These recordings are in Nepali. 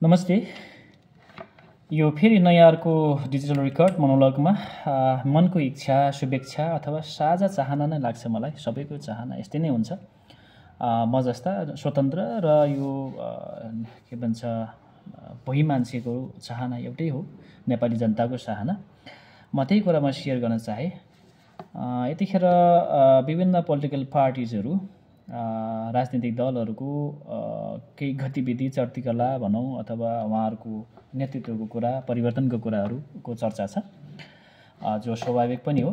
नमस्ते। यो फेरि नयाँ अर्को डिजिटल रेकर्ड मोनोलगमा मनको इच्छा, शुभेच्छा अथवा साझा चाहना नै लाग्छ मलाई। सबैको चाहना यस्तै नै हुन्छ। म जस्ता स्वतन्त्र र यो के भन्छ भोइ मान्छेको चाहना एउटै हो, नेपाली जनताको चाहना। म त्यही कुरा म सेयर गर्न चाहे। यतिखेर विभिन्न पोलिटिकल पार्टिजहरू, राजनीतिक दलहरूको केही गतिविधि चर्तीकला भनौँ अथवा उहाँहरूको नेतृत्वको कुरा, परिवर्तनको कुराहरूको चर्चा छ, जो स्वाभाविक पनि हो।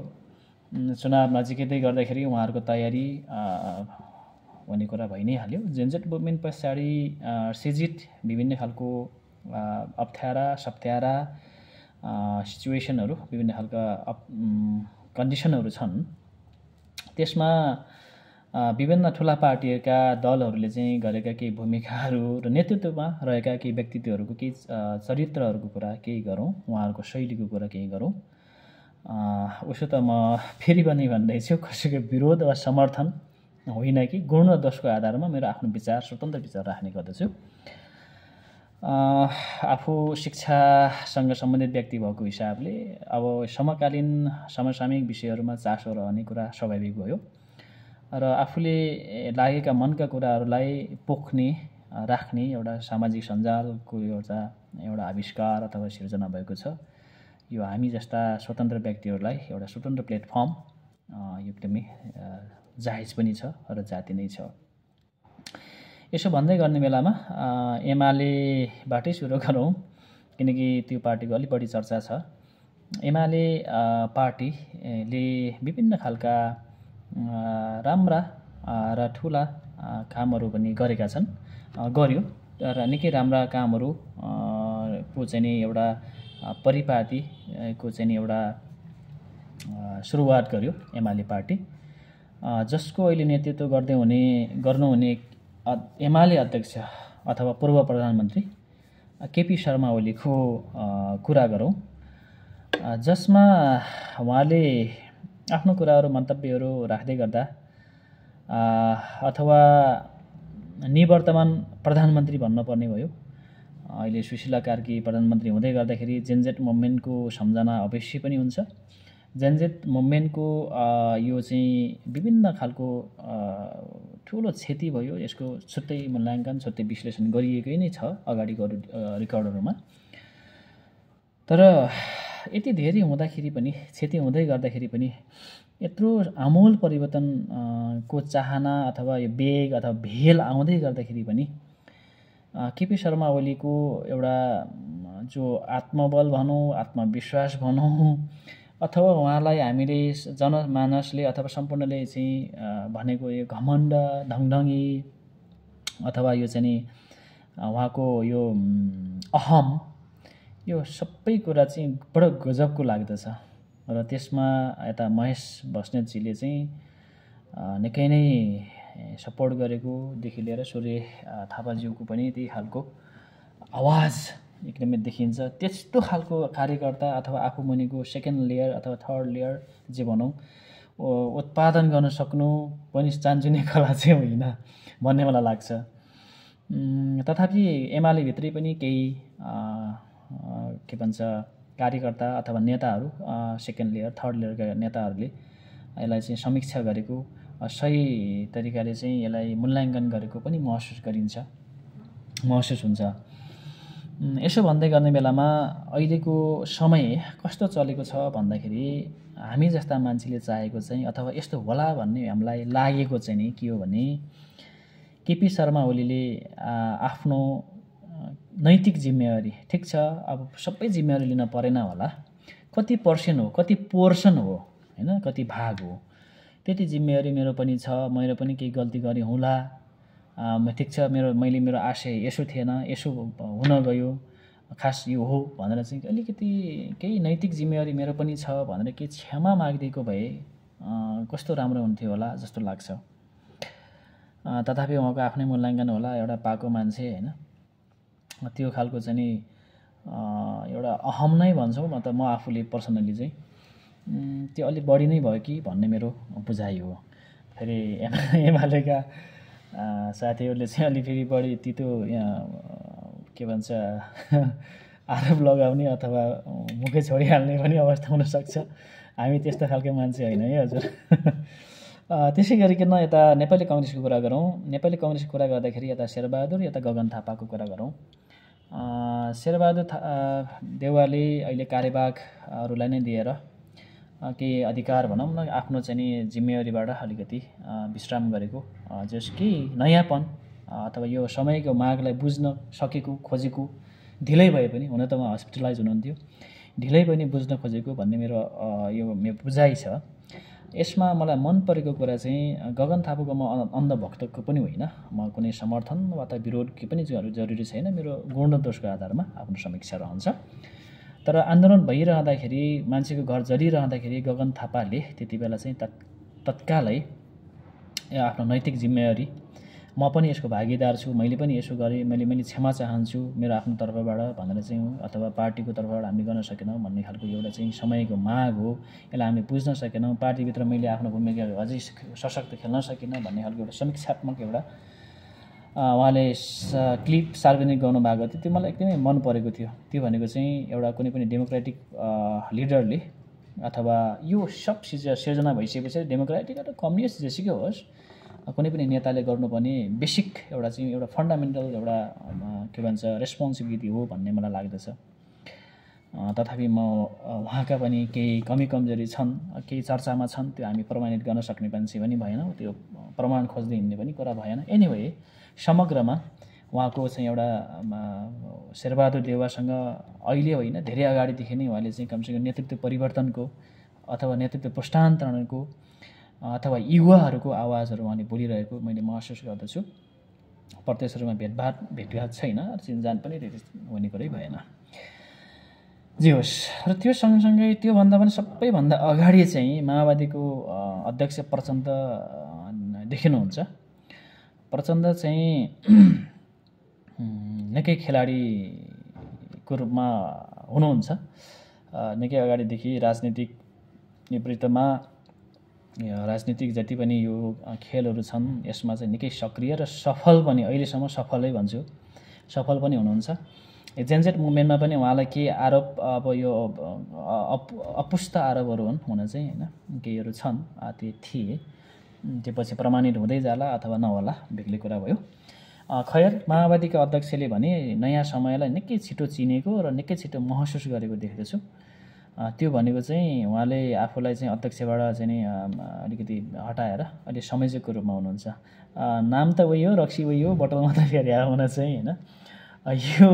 चुनाव नजिकै गर्दाखेरि उहाँहरूको तयारी भन्ने कुरा भइ नै हाल्यो। जेनजेट मुभमेन्ट पछाडि सिजिट विभिन्न खालको अप्ठ्यारा सप्ठ्यारा सिचुएसनहरू, विभिन्न खालका कन्डिसनहरू छन्। त्यसमा विभिन्न ठुला पार्टीहरूका दलहरूले चाहिँ गरेका केही भूमिकाहरू र नेतृत्वमा रहेका केही व्यक्तित्वहरूको केही चरित्रहरूको कुरा केही गरौँ, उहाँहरूको शैलीको कुरा केही गरौँ। उसो त म फेरि पनि भन्दैछु, कसैको विरोध वा समर्थन होइन कि गुण र दोषको आधारमा मेरो आफ्नो विचार, स्वतन्त्र विचार राख्ने गर्दछु। आफू शिक्षासँग सम्बन्धित व्यक्ति भएको हिसाबले अब समकालीन समसामयिक विषयहरूमा चासो रहने कुरा स्वाभाविक भयो र आफूले लागेका मनका कुराहरूलाई पोख्ने, राख्ने एउटा सामाजिक सञ्जालको एउटा आविष्कार अथवा सिर्जना भएको छ। यो हामी जस्ता स्वतन्त्र व्यक्तिहरूलाई एउटा स्वतन्त्र प्लेटफर्म एकदमै जायज पनि छ र जाति नै छ। यसो भन्दै गर्ने बेलामा एमालेबाटै सुरु गरौँ, किनकि त्यो पार्टीको अलिक बढी चर्चा छ। एमाले पार्टीले विभिन्न खालका राम्रा र ठुला कामहरू पनि गरेका छन्, गर्यो र निकै राम्रा कामहरू को चाहिँ नि एउटा परिपाटीको चाहिँ नि एउटा सुरुवात गर्यो एमाले पार्टी, जसको अहिले नेतृत्व गर्नुहुने एमाले अध्यक्ष अथवा पूर्व प्रधानमन्त्री केपी शर्मा ओलीको कुरा गरौँ, जसमा उहाँले आफ्नो कुराहरू, मन्तव्यहरू राख्दै गर्दा अथवा निवर्तमान प्रधानमन्त्री भन्नुपर्ने भयो। अहिले सुशीला कार्की प्रधानमन्त्री हुँदै गर्दाखेरि जेनजेट मुभमेन्टको सम्झना अवश्य पनि हुन्छ। जेनजेट मुभमेन्टको यो चाहिँ विभिन्न खालको ठुलो क्षति भयो। यसको छुट्टै मूल्याङ्कन, छुट्टै विश्लेषण गरिएकै नै छ अगाडिको रेकर्डहरूमा। तर यति धेरै हुँदाखेरि पनि, क्षति हुँदै गर्दाखेरि पनि यत्रो आमूल परिवर्तनको चाहना अथवा यो वेग अथवा भेल आउँदै गर्दाखेरि पनि केपी शर्मा ओलीको एउटा जो आत्मबल भनौँ, आत्मविश्वास भनौँ, अथवा उहाँलाई हामीले जनमानसले अथवा सम्पूर्णले चाहिँ भनेको यो घमण्ड, ढङढङी अथवा यो चाहिँ नि उहाँको यो अहम, यो सबै कुरा चाहिँ बडो गजबको लाग्दछ। र त्यसमा यता महेश बस्नेतजीले चाहिँ निकै नै सपोर्ट गरेकोदेखि लिएर सूर्य थापाज्यूको पनि त्यही खालको आवाज एकदमै देखिन्छ। त्यस्तो खालको कार्यकर्ता अथवा आफू मुनिको सेकेन्ड लेयर अथवा थर्ड लेयर जे भनौँ उत्पादन गर्न सक्नु पनि चान्चुने कला चाहिँ होइन भन्ने मलाई लाग्छ। तथापि एमाले भित्रै पनि केही के भन्छ कार्यकर्ता अथवा नेताहरू, सेकेन्ड लेयर थर्ड लेयरका नेताहरूले यसलाई चाहिँ समीक्षा गरेको, सही तरिकाले चाहिँ यसलाई मूल्याङ्कन गरेको पनि महसुस हुन्छ। यसो भन्दै गर्ने बेलामा अहिलेको समय कस्तो चलेको छ भन्दाखेरि हामी जस्ता मान्छेले चाहेको चाहिँ अथवा यस्तो होला भन्ने हामीलाई लागेको चाहिँ नि के हो भने केपी शर्मा ओलीले आफ्नो नैतिक जिम्मेवारी, ठिक छ अब सबै जिम्मेवारी लिन परेन होला, कति पर्सेन्ट हो, कति पोर्सन हो, होइन, कति भाग हो, त्यति जिम्मेवारी मेरो पनि छ। मेरो पनि केही गल्ती गरेँ होला, ठिक छ, मैले मेरो आशय यसो थिएन, यसो हुन गयो, खास यो हो भनेर चाहिँ अलिकति केही नैतिक जिम्मेवारी मेरो पनि छ भनेर केही क्षमा मागिदिएको भए कस्तो राम्रो हुन्थ्यो होला जस्तो लाग्छ। तथापि उहाँको आफ्नै मूल्याङ्कन होला, एउटा पाको मान्छे, होइन, त्यो खालको चाहिँ नि एउटा अहम नै भन्छौँ म आफूले पर्सनली चाहिँ त्यो अलिक बढी नै भयो कि भन्ने मेरो बुझाइ हो। फेरि एमालेका साथीहरूले चाहिँ अलि फेरि बढी तितो के भन्छ आरोप लगाउने अथवा मुखै छोडिहाल्ने पनि अवस्था हुनसक्छ। हामी त्यस्तो खालको मान्छे होइन है हजुर। त्यसै गरिकन यता नेपाली कङ्ग्रेसको कुरा गरौँ। नेपाली कङ्ग्रेसको कुरा गर्दाखेरि यता शेरबहादुर यता गगन थापाको कुरा गरौँ। शेरबहादुर देउवाले अहिले कार्यवाहकहरूलाई नै दिएर केही अधिकार भनौँ न आफ्नो चाहिँ नि जिम्मेवारीबाट अलिकति विश्राम गरेको, जस कि नयाँपन अथवा यो समयको मागलाई बुझ्न सकेको खोजेको ढिलै भए पनि, हुन त उहाँ हस्पिटलाइज हुनुहुन्थ्यो, ढिलै पनि बुझ्न खोजेको भन्ने मेरो बुझाइ छ। यसमा मलाई मन परेको कुरा चाहिँ गगन थापाको म अन्धभक्तको पनि होइन, म कुनै समर्थन वा त विरोध के पनि जरुरी छैन, मेरो गुण र दोषको आधारमा आफ्नो समीक्षा रहन्छ। तर आन्दोलन भइरहँदाखेरि मान्छेको घर जलिरहँदाखेरि गगन थापाले त्यति बेला चाहिँ तत्कालै आफ्नो नैतिक जिम्मेवारी, म पनि यसको भागीदार छु, मैले पनि यसो गरेँ, मैले क्षमा चाहन्छु मेरो आफ्नो तर्फबाट भनेर चाहिँ, अथवा पार्टीको तर्फबाट हामीले गर्न सकेनौँ भन्ने खालको एउटा चाहिँ समयको माग हो। यसलाई हामीले बुझ्न सकेनौँ, पार्टीभित्र मैले आफ्नो भूमिका अझै सशक्त खेल्न सकिनँ भन्ने खालको एउटा समीक्षात्मक एउटा उहाँले क्लिप सार्वजनिक गर्नुभएको थियो। त्यो मलाई एकदमै मन परेको थियो। त्यो भनेको चाहिँ एउटा कुनै पनि डेमोक्रेटिक लिडरले अथवा यो सब सिर्जना भइसकेपछि डेमोक्रेटिक अथवा कम्युनिस्ट जेसुकै होस्, कुनै पनि नेताले गर्नुपर्ने बेसिक एउटा चाहिँ एउटा फन्डामेन्टल एउटा के भन्छ रेस्पोन्सिबिलिटी हो भन्ने मलाई लाग्दछ। तथापि म उहाँका पनि केही कमी कमजोरी छन्, केही चर्चामा छन्, त्यो हामी प्रमाणित गर्न सक्ने मान्छे पनि भएनौँ, त्यो प्रमाण खोज्दै हिँड्ने पनि कुरा भएन। एनिवे समग्रमा उहाँको चाहिँ एउटा शेरबहादुर देउवासँग अहिले होइन धेरै अगाडिदेखि नै उहाँले चाहिँ कमसेकम नेतृत्व परिवर्तनको अथवा नेतृत्व पुष्टान्तरणको अथवा युवाहरूको आवाजहरू उहाँले बोलिरहेको मैले महसुस गर्दछु। प्रत्यक्ष रूपमा भेटघाट छैन, चिनजान पनि हुने कुरै भएन। जे होस्, र त्यो सँगसँगै त्योभन्दा पनि सबैभन्दा अगाडि चाहिँ माओवादीको अध्यक्ष प्रचण्ड देखिनुहुन्छ। प्रचण्ड चाहिँ निकै खेलाडीको रूपमा हुनुहुन्छ। निकै अगाडिदेखि राजनीतिक नेतृत्वमा राजनीतिक जति पनि यो खेलहरू छन् यसमा चाहिँ निकै सक्रिय र सफल पनि, अहिलेसम्म सफलै भन्छु, सफल पनि हुनुहुन्छ। जेनजेट मुभमेन्टमा पनि उहाँलाई केही आरोप, अब यो अपुष्ट आरोपहरू हुन चाहिँ होइन केहीहरू छन्, त्यो थिए, त्यो पछि प्रमाणित हुँदै जाला अथवा नहोला बेग्लै कुरा भयो। खैर माओवादीका अध्यक्षले भने नयाँ समयलाई निकै छिटो चिनेको र निकै छिटो महसुस गरेको देख्दछु। त्यो भनेको चाहिँ उहाँले आफूलाई चाहिँ अध्यक्षबाट चाहिँ नि अलिकति हटाएर अहिले संयोजकको रूपमा हुनुहुन्छ। नाम त उही हो, रक्सी उही हो, बोतल मात्रै फेरि हुन चाहिँ होइन। यो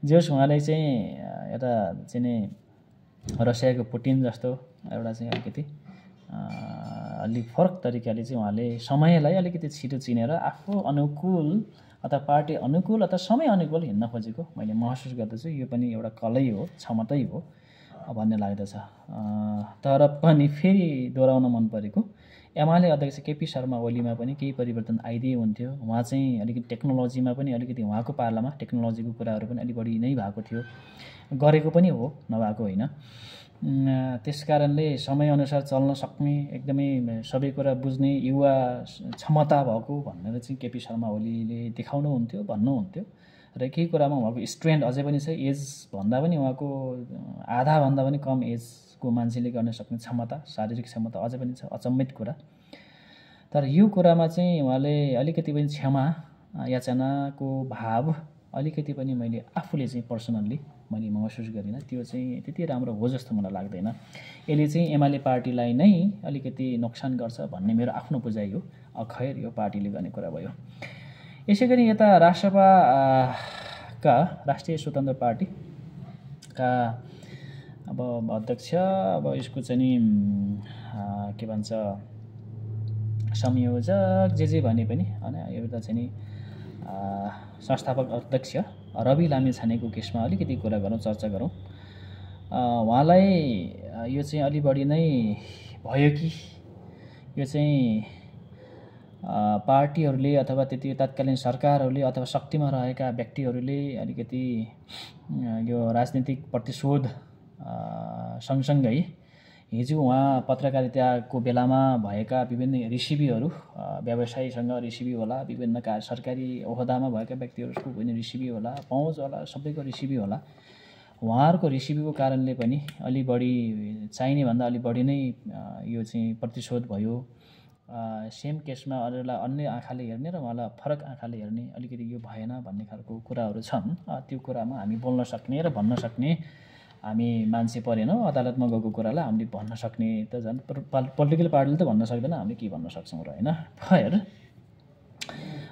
जस उहाँले चाहिँ एउटा चाहिँ नि रसियाको पुटिन जस्तो एउटा चाहिँ अलिकति अलिक फरक तरिकाले चाहिँ उहाँले समयलाई अलिकति छिटो चिनेर आफू अनुकूल अथवा पार्टी अनुकूल अथवा समय अनुकूल हिँड्न खोजेको मैले महसुस गर्दछु। यो पनि एउटा कलै हो, क्षमतै हो भन्ने लाग्दछ। तर पनि फेरि दोहोऱ्याउन मन परेको, एमाले अध्यक्ष केपी शर्मा ओलीमा पनि केही परिवर्तन आइदिए हुन्थ्यो। उहाँ चाहिँ अलिकति टेक्नोलोजीमा पनि अलिकति उहाँको पालामा टेक्नोलोजीको कुराहरू पनि अलिक बढी नै भएको थियो, गरेको पनि हो, नभएको होइन। त्यसकारणले समयअनुसार चल्न सक्ने, एकदमै सबै कुरा बुझ्ने युवा क्षमता भएको भनेर चाहिँ केपी शर्मा ओलीले देखाउनुहुन्थ्यो, भन्नुहुन्थ्यो। र केही कुरामा उहाँको स्ट्रेन्थ अझै पनि छ, एज भन्दा पनि उहाँको आधाभन्दा पनि कम एजको मान्छेले गर्न सक्ने क्षमता, शारीरिक क्षमता अझै पनि छ, अचम्मित कुरा। तर यो कुरामा चाहिँ उहाँले अलिकति पनि क्षमा याचनाको भाव अलिकति पनि मैले आफूले चाहिँ पर्सनल्ली मैले महसुस गरिनँ। त्यो चाहिँ त्यति राम्रो हो जस्तो मलाई लाग्दैन। यसले चाहिँ एमाले पार्टीलाई नै अलिकति नोक्सान गर्छ भन्ने मेरो आफ्नो बुझाइ हो। खैर यो पार्टीले गर्ने कुरा भयो। यसै गरी यता राष्ट्रपाका राष्ट्रिय स्वतन्त्र पार्टीका अब अध्यक्ष, अब यसको चाहिँ नि के भन्छ संयोजक जे भने पनि होइन, एउटा चाहिँ नि संस्थापक अध्यक्ष रवि लामिछानेको केसमा अलिकति कुरा गरौँ, चर्चा गरौँ। उहाँलाई यो चाहिँ अलि बढी नै भयो कि यो चाहिँ पार्टीहरूले अथवा त्यति तत्कालीन सरकारहरूले अथवा शक्तिमा रहेका व्यक्तिहरूले अलिकति यो राजनीतिक प्रतिशोध सँगसँगै हिजो उहाँ पत्रकारिताको बेलामा भएका विभिन्न रिसिभीहरू व्यवसायीसँग रिसिभी होला, विभिन्न सरकारी ओहदामा भएका व्यक्तिहरूको पनि रिसिभी होला, पहुँच होला, सबैको रिसिभी होला। उहाँहरूको रिसिभीको कारणले पनि अलि बढी चाहिने भन्दा अलि बढी नै यो चाहिँ प्रतिशोध भयो। सेम केसमा अरूलाई अन्य आँखाले हेर्ने र उहाँलाई फरक आँखाले हेर्ने अलिकति यो भएन भन्ने खालको कुराहरू छन्। त्यो कुरामा हामी बोल्न सक्ने र भन्न सक्ने हामी मान्छे परेनौँ। अदालतमा गएको कुरालाई हामीले भन्न सक्ने त झन् पोलिटिकल पार्टीले त भन्न सक्दैन, हामीले के भन्न सक्छौँ र होइन। खैर,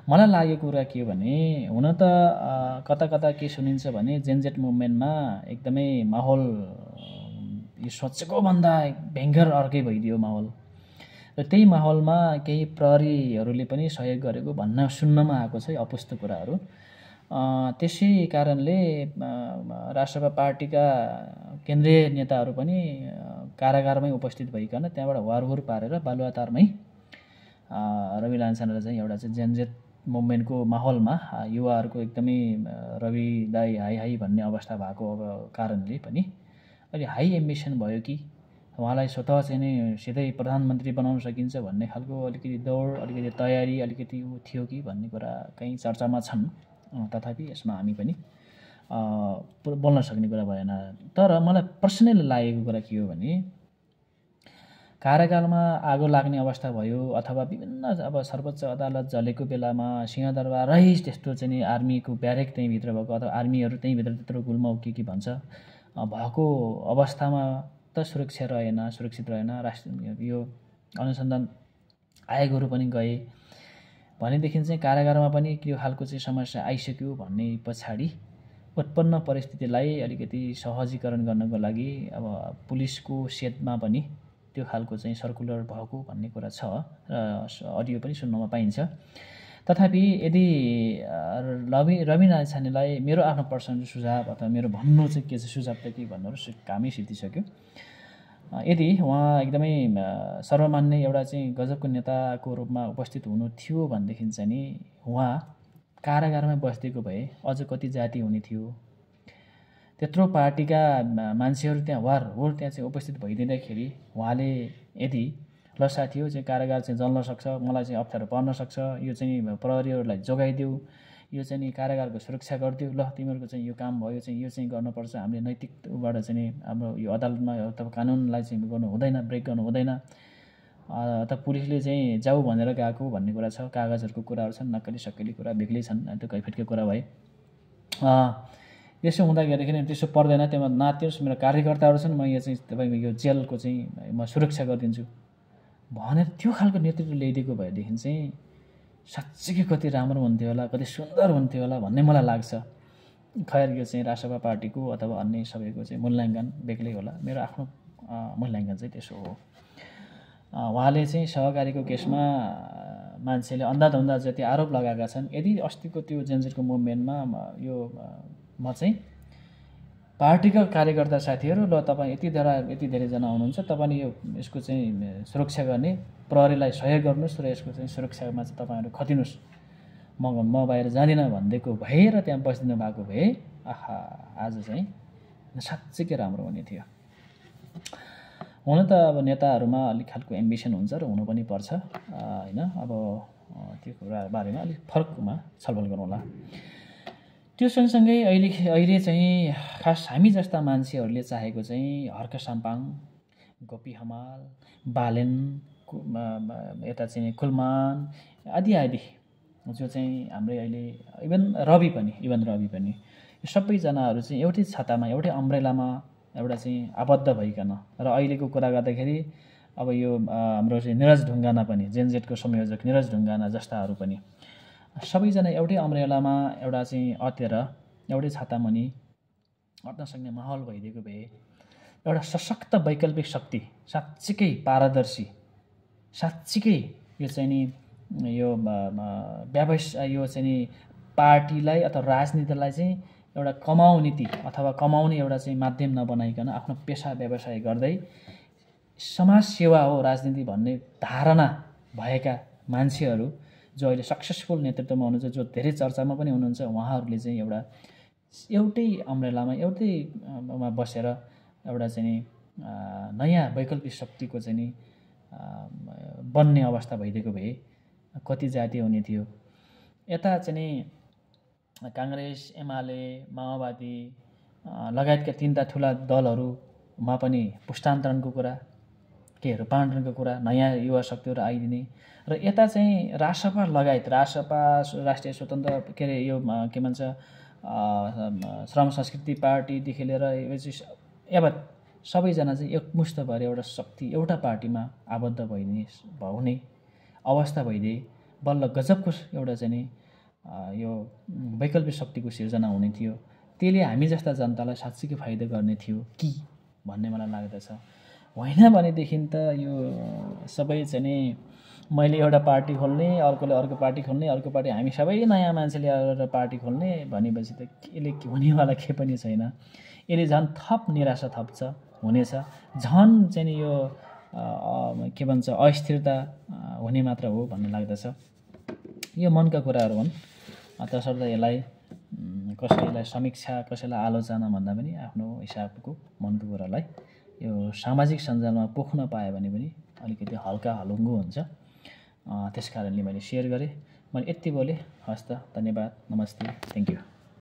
मलाई लागेको कुरा के हो भने, हुन त कता कता के सुनिन्छ भने जेनजेट मुभमेन्टमा एकदमै माहौल यो सोचेको भन्दा भयङ्कर अर्कै भइदियो माहौल। र त्यही माहौलमा केही प्रहरीहरूले पनि सहयोग गरेको भन्न सुन्नमा आएको छ अपुष्ट कुराहरू। त्यसै कारणले राष्ट्रपा पार्टीका केन्द्रीय नेताहरू पनि कारागारमै उपस्थित भइकन त्यहाँबाट वारहुर पारेर बालुवाटारमै रवि लामिछाने चाहिँ एउटा चाहिँ जेनजेट मुभमेन्टको माहौलमा युवाहरूको एकदमै रवि दाई हाई हाई भन्ने अवस्था भएको कारणले पनि अलि हाई एम्बिसन भयो कि उहाँलाई स्वतः चाहिँ नै सिधै प्रधानमन्त्री बनाउन सकिन्छ भन्ने खालको अलिकति दौड, अलिकति तयारी, अलिकति थियो कि भन्ने कुरा कहीँ चर्चामा छन्। तथापि यसमा हामी पनि बोल्न सक्ने कुरा भएन। तर मलाई पर्सनली लागेको कुरा के हो भने, कारागारमा आगो लाग्ने अवस्था भयो अथवा विभिन्न अब सर्वोच्च अदालत जलेको बेलामा सिंहदरबारै त्यस्तो चाहिँ नि आर्मीको ब्यारेक त्यहीँभित्र भएको अथवा आर्मीहरू त्यहीँभित्र त्यत्रो गुल्मा के भन्छ भएको अवस्थामा त सुरक्षित रहेन। राष्ट्र यो अनुसन्धान आयोगहरू पनि गए भनेदेखि चाहिँ कारागारमा पनि यो खालको चाहिँ समस्या आइसक्यो भन्ने पछाडि उत्पन्न परिस्थितिलाई अलिकति सहजीकरण गर्नको लागि अब पुलिसको सेटमा पनि त्यो खालको चाहिँ सर्कुलर भएको भन्ने कुरा छ र अडियो पनि सुन्नमा पाइन्छ। तथापि यदि रवि लामिछानेलाई मेरो आफ्नो पर्सनल सुझाव अथवा मेरो भन्नु चाहिँ के चाहिँ सुझाव त के भन्नु कामै सिद्धिसक्यो। यदि उहाँ एकदमै सर्वमान्य एउटा चाहिँ गजबको नेताको रूपमा उपस्थित हुनु थियो भनेदेखि चाहिँ नि उहाँ कारागारमै बस्दिएको भए अझ कति जाति हुने थियो। त्यत्रो पार्टीका मान्छेहरू त्यहाँ वारहुर त्यहाँ चाहिँ उपस्थित भइदिँदाखेरि उहाँले यदि ल साथी हो चाहिँ कारागार चाहिँ जल्न सक्छ, मलाई चाहिँ अप्ठ्यारो पर्न सक्छ, यो चाहिँ प्रहरीहरूलाई जोगाइदेऊ, यो चाहिँ नि कारागारको सुरक्षा गरिदियो, ल तिमीहरूको चाहिँ यो काम भयो, चाहिँ यो चाहिँ गर्नुपर्छ, हामीले नैतिक ऊबाट चाहिँ हाम्रो यो अदालतमा अथवा कानुनलाई चाहिँ गर्नु हुँदैन, ब्रेक गर्नु हुँदैन, अथवा पुलिसले चाहिँ जाऊ भनेर गएको भन्ने कुरा छ। कागजहरूको कुराहरू छन्, नक्कली सक्कली कुरा बेग्लै छन्, त्यो कैफिटको कुरा भए। यसो हुँदाखेरि त्यसो पर्दैन, त्यसमा नातिनुहोस्, मेरो कार्यकर्ताहरू छन्, म यो चाहिँ तपाईँको यो जेलको चाहिँ म सुरक्षा गरिदिन्छु भनेर त्यो खालको नेतृत्व ल्याइदिएको भएदेखि चाहिँ साँच्चीकै कति राम्रो हुन्थ्यो होला, कति सुन्दर हुन्थ्यो होला भन्ने मलाई लाग्छ। खैर, यो चाहिँ राष्ट्रपा पार्टीको अथवा अन्य सबैको चाहिँ मूल्याङ्कन बेग्लै होला, मेरो आफ्नो मूल्याङ्कन चाहिँ त्यसो हो। उहाँले चाहिँ सहकारीको केसमा मान्छेले अन्धाधुन्दा जति आरोप लगाएका छन्, यदि अस्तिको त्यो जेनजेटको मुभमेन्टमा यो म चाहिँ पार्टीका कार्यकर्ता साथीहरू, ल तपाईँ यति धेरैजना हुनुहुन्छ, तपाईँले यो यसको चाहिँ सुरक्षा गर्ने प्रहरीलाई सहयोग गर्नुहोस् र यसको चाहिँ सुरक्षामा चाहिँ तपाईँहरू खटिनुहोस्, म बाहिर जाँदिनँ भनिदिएको भए र त्यहाँ बसिदिनु भएको भए आहा आज चाहिँ साँच्चै राम्रो हुने थियो। हुन त अब नेताहरूमा अलिक खालको एम्बिसन हुन्छ र हुनु पनि पर्छ होइन। अब त्यो कुरा बारेमा अलिक फरकमा छलफल गरौँला। त्यो सँगसँगै अहिले चाहिँ खास हामी जस्ता मान्छेहरूले चाहेको चाहिँ हर्क साम्पाङ, गोपी हमाल, बालेन, यता चाहिँ कुलमान आदि जो चाहिँ हाम्रै अहिले इभन रवि पनि यो सबैजनाहरू चाहिँ एउटै छातामा, एउटै अम्ब्रेलामा एउटा चाहिँ आबद्ध भइकन र अहिलेको कुरा गर्दाखेरि अब यो हाम्रो चाहिँ निरज ढुङ्गाना पनि, जेनजेटको संयोजक निरज ढुङ्गाना जस्ताहरू पनि सबैजना एउटै अम्ब्रेलामा एउटा चाहिँ अटेर एउटै छातामुनि अट्न सक्ने माहौल भइदिएको भए एउटा सशक्त वैकल्पिक शक्ति, साँच्चीकै पारदर्शी, साँच्चीकै यो चाहिँ नि यो यो चाहिँ नि पार्टीलाई अथवा राजनीतिलाई चाहिँ एउटा कमाउ नीति अथवा कमाउने एउटा चाहिँ माध्यम नबनाइकन आफ्नो पेसा व्यवसाय गर्दै समाज सेवा हो राजनीति भन्ने धारणा भएका मान्छेहरू जो अहिले सक्सेसफुल नेतृत्वमा हुनुहुन्छ, जो धेरै चर्चामा पनि हुनुहुन्छ, उहाँहरूले चाहिँ एउटै अम्ब्रेलामा एउटैमा बसेर एउटा चाहिँ नयाँ वैकल्पिक शक्तिको चाहिँ नि बन्ने अवस्था भइदिएको भए कति जातीय हुने थियो। यता चाहिँ नि काङ्ग्रेस, एमाले, माओवादी लगायतका तीनटा ठुला दलहरूमा पनि पुष्टान्तरणको कुरा, के रूपान्तरणको कुरा, नयाँ युवा शक्तिहरू आइदिने र यता चाहिँ रासपा लगायत रासपा, राष्ट्रिय स्वतन्त्र के अरे यो के भन्छ श्रम संस्कृति पार्टीदेखि लिएर यावत सबैजना चाहिँ एकमुष्ट भएर एउटा शक्ति एउटा पार्टीमा आबद्ध हुने अवस्था भइदिए बल्ल गजबको एउटा चाहिँ नि यो वैकल्पिक शक्तिको सिर्जना हुने थियो। त्यसले हामी जस्ता जनतालाई साँच्चीकै फाइदा गर्ने थियो कि भन्ने मलाई लाग्दछ। होइन भनेदेखि त यो सबै चाहिँ नि मैले एउटा पार्टी खोल्ने, अर्कोले अर्को पार्टी खोल्ने, अर्को पार्टी हामी सबै नयाँ मान्छेले एउटा पार्टी खोल्ने भनेपछि त यसले हुनेवाला के पनि छैन। यसले झन् थप निराशा थप्छ हुनेछ, झन् चाहिँ नि यो के भन्छ अस्थिरता हुने मात्र हो भन्ने लाग्दछ। यो मनका कुराहरू हुन्, तसर्थ यसलाई कसैलाई समीक्षा कसैलाई आलोचना भन्दा पनि आफ्नो हिसाबको मनको कुरालाई यो सामाजिक सञ्जालमा पोख्न पाएँ भने पनि अलिकति हल्का हलुङ्गो हुन्छ। त्यस कारणले मैले सेयर गरेँ। मैले यति बोलेँ। हस् त, धन्यवाद, नमस्ते, थ्याङ्क यू।